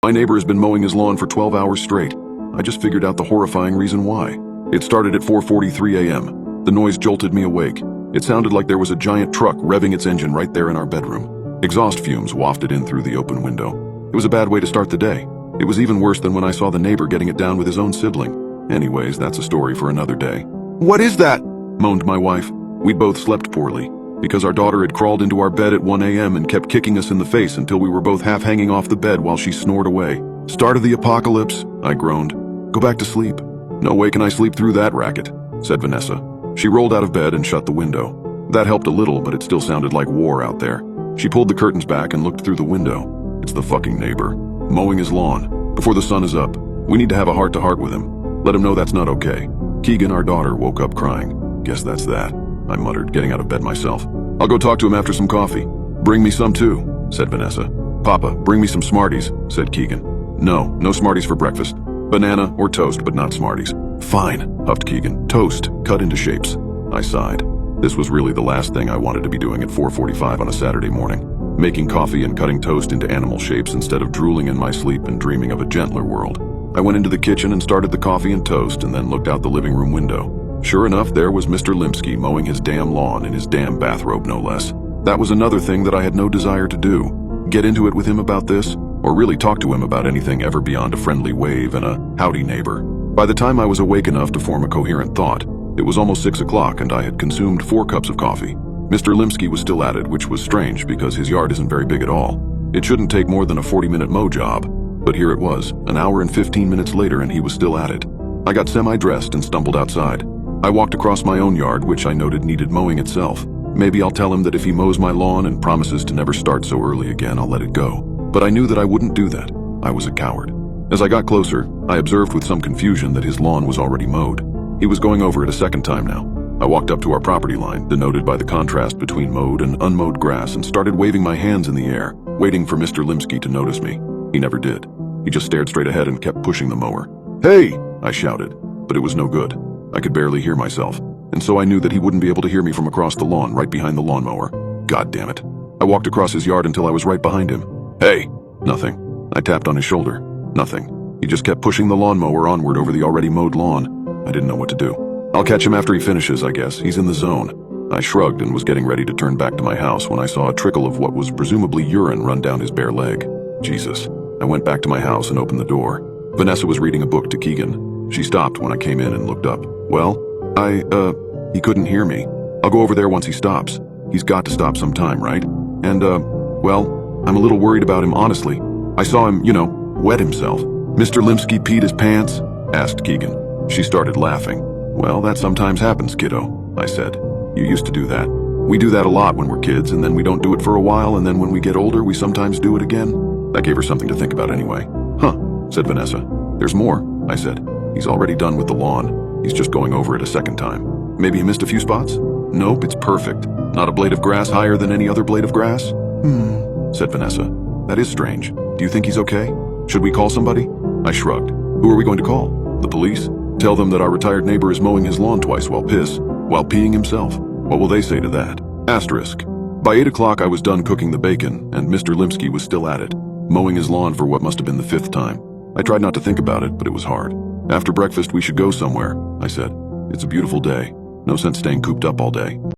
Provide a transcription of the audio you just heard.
My neighbor has been mowing his lawn for 12 hours straight. I just figured out the horrifying reason why. It started at 4:43 a.m. The noise jolted me awake. It sounded like there was a giant truck revving its engine right there in our bedroom. Exhaust fumes wafted in through the open window. It was a bad way to start the day. It was even worse than when I saw the neighbor getting it down with his own sibling. Anyways, that's a story for another day. "What is that?" moaned my wife. We'd both slept poorly, because our daughter had crawled into our bed at 1 a.m. and kept kicking us in the face until we were both half hanging off the bed while she snored away. "Start of the apocalypse," I groaned. "Go back to sleep." "No way can I sleep through that racket," said Vanessa. She rolled out of bed and shut the window. That helped a little, but it still sounded like war out there. She pulled the curtains back and looked through the window. "It's the fucking neighbor, mowing his lawn, before the sun is up. We need to have a heart-to-heart with him. Let him know that's not okay." Keegan, our daughter, woke up crying. "Guess that's that," I muttered, getting out of bed myself. "I'll go talk to him after some coffee." "Bring me some too," said Vanessa. "Papa, bring me some Smarties," said Keegan. No Smarties for breakfast. Banana or toast, but not Smarties." "Fine," huffed Keegan. "Toast, cut into shapes." I sighed. This was really the last thing I wanted to be doing at 4:45 on a Saturday morning. Making coffee and cutting toast into animal shapes instead of drooling in my sleep and dreaming of a gentler world. I went into the kitchen and started the coffee and toast and then looked out the living room window. Sure enough, there was Mr. Limsky mowing his damn lawn in his damn bathrobe, no less. That was another thing that I had no desire to do. Get into it with him about this, or really talk to him about anything ever beyond a friendly wave and a howdy neighbor. By the time I was awake enough to form a coherent thought, it was almost 6 o'clock and I had consumed 4 cups of coffee. Mr. Limsky was still at it, which was strange because his yard isn't very big at all. It shouldn't take more than a 40-minute mow job, but here it was, an hour and 15 minutes later, and he was still at it. I got semi-dressed and stumbled outside. I walked across my own yard, which I noted needed mowing itself. Maybe I'll tell him that if he mows my lawn and promises to never start so early again, I'll let it go. But I knew that I wouldn't do that. I was a coward. As I got closer, I observed with some confusion that his lawn was already mowed. He was going over it a second time now. I walked up to our property line, denoted by the contrast between mowed and unmowed grass, and started waving my hands in the air, waiting for Mr. Limsky to notice me. He never did. He just stared straight ahead and kept pushing the mower. "Hey!" I shouted, but it was no good. I could barely hear myself, and so I knew that he wouldn't be able to hear me from across the lawn right behind the lawnmower. God damn it. I walked across his yard until I was right behind him. "Hey!" Nothing. I tapped on his shoulder. Nothing. He just kept pushing the lawnmower onward over the already mowed lawn. I didn't know what to do. "I'll catch him after he finishes, I guess. He's in the zone." I shrugged and was getting ready to turn back to my house when I saw a trickle of what was presumably urine run down his bare leg. Jesus. I went back to my house and opened the door. Vanessa was reading a book to Keegan. She stopped when I came in and looked up. "Well, he couldn't hear me. I'll go over there once he stops. He's got to stop sometime, right? And, well, I'm a little worried about him, honestly. I saw him, wet himself." "Mr. Limsky peed his pants?" asked Keegan. She started laughing. "Well, that sometimes happens, kiddo," I said. "You used to do that. We do that a lot when we're kids, and then we don't do it for a while, and then when we get older, we sometimes do it again." That gave her something to think about anyway. "Huh," said Vanessa. "There's more," I said. "He's already done with the lawn. He's just going over it a second time. Maybe he missed a few spots?" "Nope, it's perfect. Not a blade of grass higher than any other blade of grass?" Said Vanessa. "That is strange. Do you think he's okay? Should we call somebody?" I shrugged. "Who are we going to call? The police? Tell them that our retired neighbor is mowing his lawn twice while peeing himself. What will they say to that?" Asterisk. By 8 o'clock I was done cooking the bacon, and Mr. Limsky was still at it, mowing his lawn for what must have been the 5th time. I tried not to think about it, but it was hard. "After breakfast we should go somewhere," I said. "It's a beautiful day. No sense staying cooped up all day."